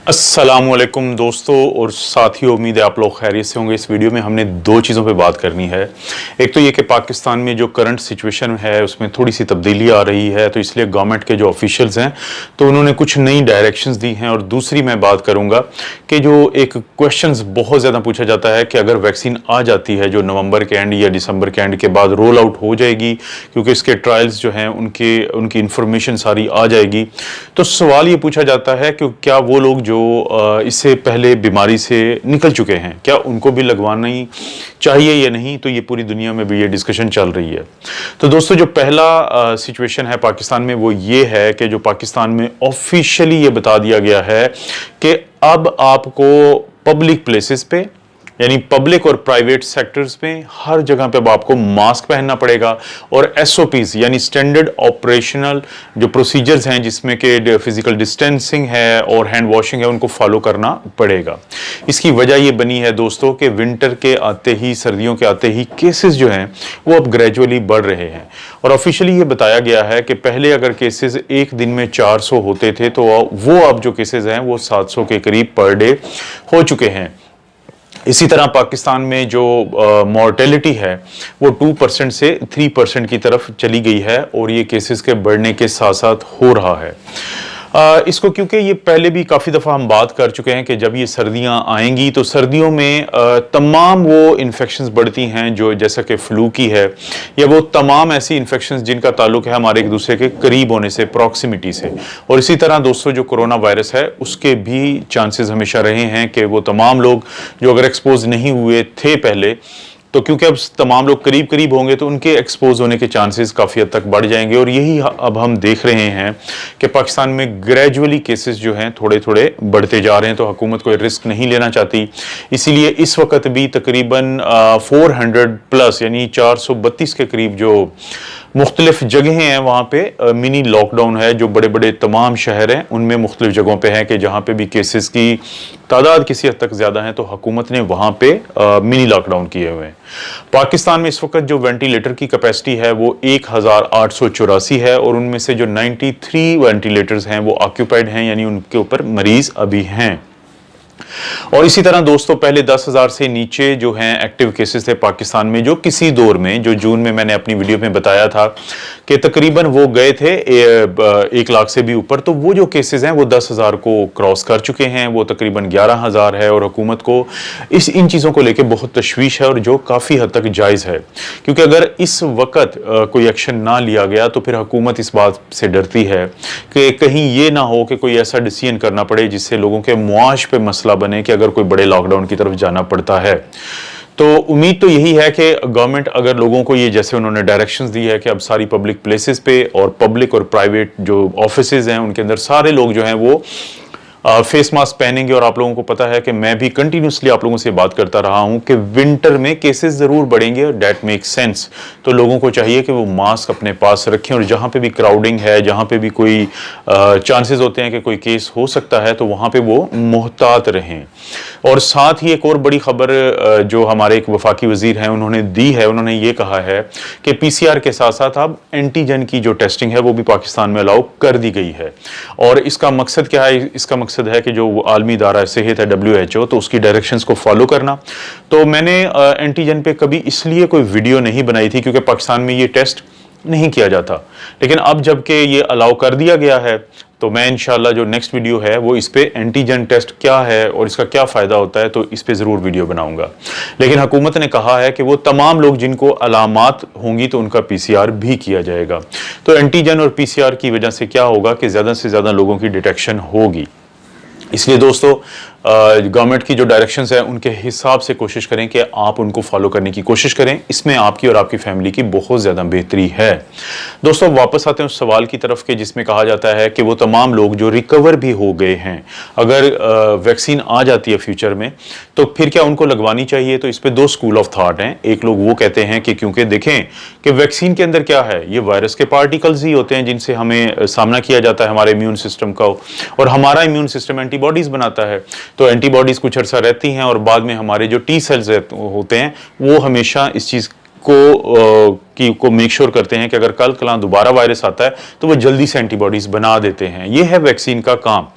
अस्सलामुअलैकुम दोस्तों और साथियों, उम्मीद है आप लोग खैरियत से होंगे। इस वीडियो में हमने दो चीज़ों पे बात करनी है। एक तो ये कि पाकिस्तान में जो करंट सिचुएशन है उसमें थोड़ी सी तब्दीली आ रही है, तो इसलिए गवर्नमेंट के जो ऑफिशियल्स हैं तो उन्होंने कुछ नई डायरेक्शंस दी हैं। और दूसरी मैं बात करूँगा कि जो एक क्वेश्चंस बहुत ज़्यादा पूछा जाता है कि अगर वैक्सीन आ जाती है जो नवंबर के एंड या दिसंबर के एंड के बाद रोल आउट हो जाएगी, क्योंकि इसके ट्रायल्स जो हैं उनकी इंफॉर्मेशन सारी आ जाएगी, तो सवाल ये पूछा जाता है कि क्या वो लोग जो इससे पहले बीमारी से निकल चुके हैं क्या उनको भी लगवाना ही चाहिए या नहीं। तो ये पूरी दुनिया में भी ये डिस्कशन चल रही है। तो दोस्तों, जो पहला सिचुएशन है पाकिस्तान में वो ये है कि जो पाकिस्तान में ऑफिशियली ये बता दिया गया है कि अब आपको पब्लिक प्लेसेस पे यानी पब्लिक और प्राइवेट सेक्टर्स में हर जगह पे अब आपको मास्क पहनना पड़ेगा और एसओपीज यानी स्टैंडर्ड ऑपरेशनल जो प्रोसीजर्स हैं जिसमें कि फिजिकल डिस्टेंसिंग है और हैंड वॉशिंग है उनको फॉलो करना पड़ेगा। इसकी वजह ये बनी है दोस्तों कि विंटर के आते ही, सर्दियों के आते ही केसेस जो हैं वो अब ग्रेजुअली बढ़ रहे हैं। और ऑफिशियली ये बताया गया है कि पहले अगर केसेस एक दिन में 400 होते थे तो वो अब जो केसेस हैं वो 700 के करीब पर डे हो चुके हैं। इसी तरह पाकिस्तान में जो मॉर्टेलिटी है वो 2% से 3% की तरफ चली गई है और ये केसेस के बढ़ने के साथ साथ हो रहा है। इसको क्योंकि ये पहले भी काफ़ी दफ़ा हम बात कर चुके हैं कि जब ये सर्दियां आएंगी तो सर्दियों में तमाम वो इन्फेक्शंस बढ़ती हैं जो जैसा कि फ्लू की है या वो तमाम ऐसी इन्फेक्शंस जिनका ताल्लुक है हमारे एक दूसरे के करीब होने से, प्रॉक्सिमिटी से। और इसी तरह दोस्तों, जो कोरोना वायरस है उसके भी चांसेस हमेशा रहे हैं कि वो तमाम लोग जो अगर एक्सपोज नहीं हुए थे पहले, तो क्योंकि अब तमाम लोग करीब करीब होंगे तो उनके एक्सपोज होने के चांसेस काफ़ी हद तक बढ़ जाएंगे। और यही अब हम देख रहे हैं कि पाकिस्तान में ग्रेजुअली केसेस जो हैं थोड़े थोड़े बढ़ते जा रहे हैं। तो हुकूमत कोई रिस्क नहीं लेना चाहती, इसीलिए इस वक्त भी तकरीबन 400 प्लस यानी 432 के करीब जो मुख्तलिफ जगहें हैं वहाँ पे मिनी लॉकडाउन है। जो बड़े बड़े तमाम शहर हैं उनमें मुख्तलिफ जगहों पे है कि जहाँ पे भी केसेस की तादाद किसी हद तक ज़्यादा है तो हुकूमत ने वहाँ पे मिनी लॉकडाउन किए हुए हैं। पाकिस्तान में इस वक्त जो वेंटिलेटर की कैपेसिटी है वो 1884 है और उनमें से जो 93 वेंटिलेटर्स हैं वो ऑक्यूपाइड हैं यानी उनके ऊपर मरीज अभी हैं। और इसी तरह दोस्तों, पहले 10,000 से नीचे जो हैं एक्टिव केसेस थे पाकिस्तान में, जो किसी दौर में जो जून में मैंने अपनी वीडियो में बताया था कि तकरीबन वो गए थे 1 लाख से भी ऊपर, तो वो जो केसेस हैं वो 10,000 को क्रॉस कर चुके हैं। वो तकरीबन 11,000 है और हुकूमत को इन चीज़ों को लेकर बहुत तशवीश है और जो काफ़ी हद तक जायज़ है, क्योंकि अगर इस वक्त कोई एक्शन ना लिया गया तो फिर हुकूमत इस बात से डरती है कि कहीं ये ना हो कि कोई ऐसा डिसीजन करना पड़े जिससे लोगों के मुआश पे मसला बने कि अगर कोई बड़े लॉकडाउन की तरफ जाना पड़ता है। तो उम्मीद तो यही है कि गवर्नमेंट अगर लोगों को ये जैसे उन्होंने डायरेक्शंस दी है कि अब सारी पब्लिक प्लेसेस पे और पब्लिक और प्राइवेट जो ऑफिसेज हैं उनके अंदर सारे लोग जो हैं वो फेस मास्क पहनेंगे। और आप लोगों को पता है कि मैं भी कंटिन्यूसली आप लोगों से बात करता रहा हूं कि विंटर में केसेस ज़रूर बढ़ेंगे, डेट मेक सेंस। तो लोगों को चाहिए कि वो मास्क अपने पास रखें और जहां पे भी क्राउडिंग है, जहां पे भी कोई चांसेस होते हैं कि कोई केस हो सकता है, तो वहां पे वो मुहतात रहें। और साथ ही एक और बड़ी खबर जो हमारे एक वफाकी वजीर हैं उन्होंने दी है, उन्होंने ये कहा है कि PCR के साथ साथ अब एंटीजन की जो टेस्टिंग है वो भी पाकिस्तान में अलाउ कर दी गई है। और इसका मकसद क्या है? इसका मकसद है कि जो आलमी इदारा सेहत है WHO, तो उसकी डायरेक्शंस को फॉलो करना। तो मैंने एंटीजन पे कभी इसलिए कोई वीडियो नहीं बनाई थी क्योंकि पाकिस्तान में ये टेस्ट नहीं किया जाता, लेकिन अब जबकि ये अलाउ कर दिया गया है तो मैं इंशाल्लाह जो नेक्स्ट वीडियो है वो इस पे एंटीजन टेस्ट क्या है और इसका क्या फ़ायदा होता है तो इस पे ज़रूर वीडियो बनाऊंगा। लेकिन हुकूमत ने कहा है कि वो तमाम लोग जिनको अलामात होंगी तो उनका PCR भी किया जाएगा। तो एंटीजन और PCR की वजह से क्या होगा कि ज़्यादा से ज़्यादा लोगों की डिटेक्शन होगी। इसलिए दोस्तों, गवर्नमेंट की जो डायरेक्शंस है उनके हिसाब से कोशिश करें कि आप उनको फॉलो करने की कोशिश करें। इसमें आपकी और आपकी फैमिली की बहुत ज़्यादा बेहतरी है। दोस्तों, वापस आते हैं उस सवाल की तरफ के जिसमें कहा जाता है कि वो तमाम लोग जो रिकवर भी हो गए हैं, अगर वैक्सीन आ जाती है फ्यूचर में तो फिर क्या उनको लगवानी चाहिए? तो इस पर 2 स्कूल ऑफ थाट हैं। एक लोग वो कहते हैं कि क्योंकि देखें कि वैक्सीन के अंदर क्या है, ये वायरस के पार्टिकल्स ही होते हैं जिनसे हमें सामना किया जाता है हमारे इम्यून सिस्टम का, और हमारा इम्यून सिस्टम एंटीबॉडीज़ बनाता है। तो एंटीबॉडीज कुछ अर्सा रहती हैं और बाद में हमारे जो T सेल्स होते हैं वो हमेशा इस चीज़ को मेक श्योर करते हैं कि अगर कल दोबारा वायरस आता है तो वो जल्दी से एंटीबॉडीज बना देते हैं। ये है वैक्सीन का काम।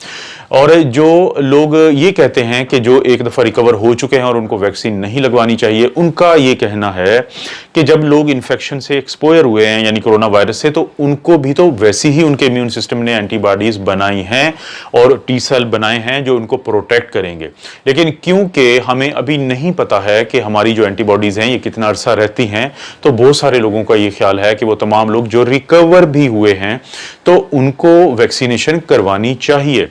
और जो लोग ये कहते हैं कि जो एक दफ़ा रिकवर हो चुके हैं और उनको वैक्सीन नहीं लगवानी चाहिए, उनका ये कहना है कि जब लोग इन्फेक्शन से एक्सपोयर हुए हैं यानी कोरोना वायरस से, तो उनको भी तो वैसी ही उनके इम्यून सिस्टम ने एंटीबॉडीज बनाई हैं और टी सेल बनाए हैं जो उनको प्रोटेक्ट करेंगे। लेकिन क्योंकि हमें अभी नहीं पता है कि हमारी जो एंटीबॉडीज हैं ये कितना अरसा रहती हैं, तो बहुत सारे लोगों का ये ख्याल है कि वो तमाम लोग जो रिकवर भी हुए हैं तो उनको वैक्सीनेशन करवानी चाहिए।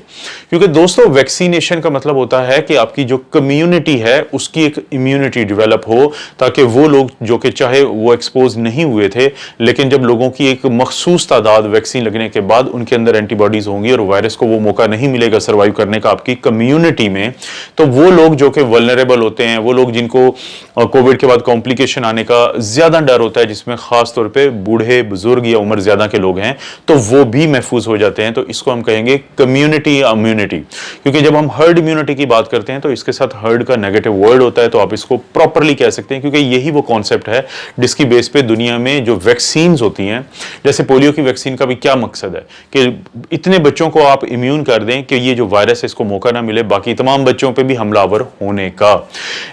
क्योंकि दोस्तों वैक्सीनेशन का मतलब होता है कि आपकी जो कम्युनिटी है उसकी एक इम्यूनिटी डेवलप हो, ताकि वो लोग जो कि चाहे वो एक्सपोज नहीं हुए थे, लेकिन जब लोगों की एक मखसूस तादाद वैक्सीन लगने के बाद उनके अंदर एंटीबॉडीज होंगी और वायरस को वो मौका नहीं मिलेगा सर्वाइव करने का आपकी कम्युनिटी में, तो वो लोग जो कि वल्नरेबल होते हैं, वो लोग जिनको कोविड के बाद कॉम्प्लिकेशन आने का ज्यादा डर होता है, जिसमें खास तौर पर बूढ़े बुजुर्ग या उम्र ज्यादा के लोग हैं, तो वो भी महफूज हो जाते हैं। तो इसको हम कहेंगे कम्युनिटी इम्यूनिटी। क्योंकि जब हम हर्ड इम्यूनिटी की बात करते हैं तो इसके साथ हर्ड का नेगेटिव वर्ड होता है, तो आप इसको प्रॉपरली कह सकते हैं, क्योंकि यही वो कॉन्सेप्ट है जिसकी बेस पे दुनिया में जो वैक्सीन्स होती हैं, जैसे पोलियो की वैक्सीन का भी क्या मकसद है कि इतने बच्चों को आप इम्यून कर दें कि ये जो वायरस है इसको मौका ना मिले बाकी तमाम बच्चों पे भी हमलावर होने का।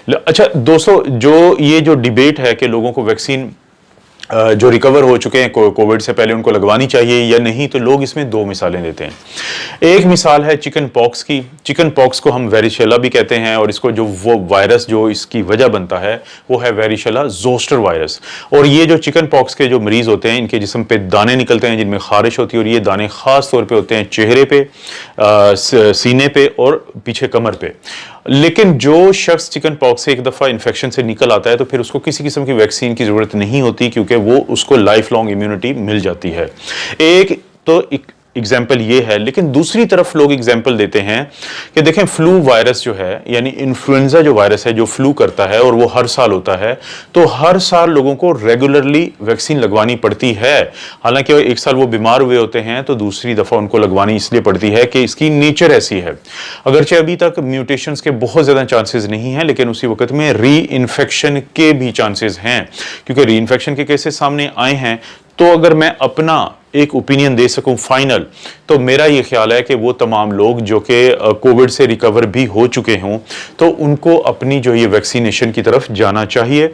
अच्छा दोस्तों, जो ये जो डिबेट है कि लोगों को वैक्सीन जो रिकवर हो चुके हैं कोविड से पहले उनको लगवानी चाहिए या नहीं, तो लोग इसमें दो मिसालें देते हैं। एक मिसाल है चिकन पॉक्स की। चिकन पॉक्स को हम वेरिशेला भी कहते हैं और इसको जो वो वायरस जो इसकी वजह बनता है वो है वेरिशेला जोस्टर वायरस। और ये जो चिकन पॉक्स के जो मरीज होते हैं इनके जिस्म पे दाने निकलते हैं जिनमें खारिश होती है, और ये दाने खास तौर पे होते हैं चेहरे पे, सीने पे और पीछे कमर पे। लेकिन जो शख्स चिकन पॉक्स से एक दफा इन्फेक्शन से निकल आता है तो फिर उसको किसी किस्म की वैक्सीन की जरूरत नहीं होती, क्योंकि वो उसको लाइफ लॉन्ग इम्यूनिटी मिल जाती है। एक तो एग्जाम्पल ये है, लेकिन दूसरी तरफ लोग एग्जाम्पल देते हैं कि देखें फ्लू वायरस जो है यानी इन्फ्लुएंजा जो वायरस है जो फ्लू करता है और वो हर साल होता है, तो हर साल लोगों को रेगुलरली वैक्सीन लगवानी पड़ती है। हालांकि एक साल वो बीमार हुए होते हैं तो दूसरी दफा उनको लगवानी इसलिए पड़ती है कि इसकी नेचर ऐसी है। अगरचे अभी तक म्यूटेशंस के बहुत ज्यादा चांसेस नहीं है, लेकिन उसी वक्त में री इन्फेक्शन के भी चांसेस हैं, क्योंकि री इन्फेक्शन के केसेस सामने आए हैं। तो अगर मैं अपना एक ओपिनियन दे सकूं फाइनल, तो मेरा ये ख्याल है कि वो तमाम लोग जो कि कोविड से रिकवर भी हो चुके हों तो उनको अपनी जो ये वैक्सीनेशन की तरफ जाना चाहिए,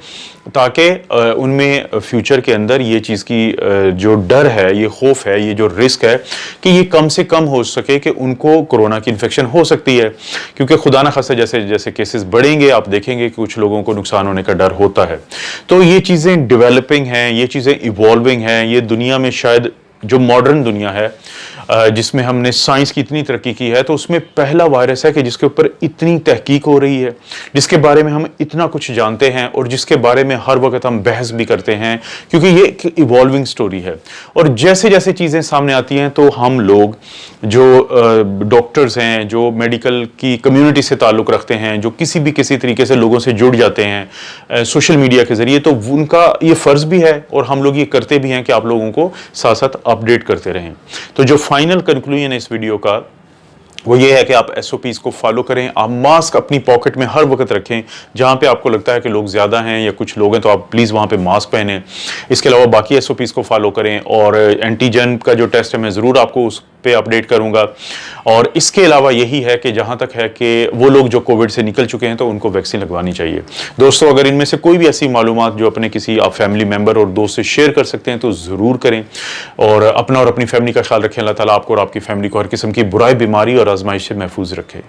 ताकि उनमें फ्यूचर के अंदर ये चीज़ की जो डर है, ये खौफ है, ये जो रिस्क है कि ये कम से कम हो सके कि उनको कोरोना की इन्फेक्शन हो सकती है। क्योंकि खुदा न खास्ता जैसे जैसे केसेस बढ़ेंगे आप देखेंगे कि कुछ लोगों को नुकसान होने का डर होता है। तो ये चीज़ें डेवलपिंग हैं, ये चीज़ें इवॉल्विंग हैं। ये दुनिया में शायद जो मॉडर्न दुनिया है जिसमें हमने साइंस की इतनी तरक्की की है, तो उसमें पहला वायरस है कि जिसके ऊपर इतनी तहकीक हो रही है, जिसके बारे में हम इतना कुछ जानते हैं और जिसके बारे में हर वक्त हम बहस भी करते हैं, क्योंकि ये एक इवॉल्विंग स्टोरी है। और जैसे जैसे चीज़ें सामने आती हैं तो हम लोग जो डॉक्टर्स हैं, जो मेडिकल की कम्युनिटी से ताल्लुक़ रखते हैं, जो किसी तरीके से लोगों से जुड़ जाते हैं सोशल मीडिया के ज़रिए, तो उनका ये फ़र्ज़ भी है और हम लोग ये करते भी हैं कि आप लोगों को साथ साथ अपडेट करते रहें। तो जो फाइनल कंक्लूजन है इस वीडियो का वो ये है कि आप एसओपीज को फॉलो करें। आप मास्क अपनी पॉकेट में हर वक्त रखें। जहां पे आपको लगता है कि लोग ज़्यादा हैं या कुछ लोग हैं तो आप प्लीज़ वहां पे मास्क पहनें। इसके अलावा बाकी एसओपीज को फॉलो करें और एंटीजन का जो टेस्ट है मैं ज़रूर आपको उस पे अपडेट करूंगा। और इसके अलावा यही है कि जहां तक है कि वो लोग जो कोविड से निकल चुके हैं तो उनको वैक्सीन लगवानी चाहिए। दोस्तों, अगर इनमें से कोई भी ऐसी मालूमात जो अपने किसी आप फैमिली मेम्बर और दोस्त से शेयर कर सकते हैं तो ज़रूर करें। और अपना और अपनी फैमिली का ख्याल रखें। अल्लाह ताला आपको और आपकी फैमिली को हर किस्म की बुराई, बीमारी और आजमाइश से महफूज रखे।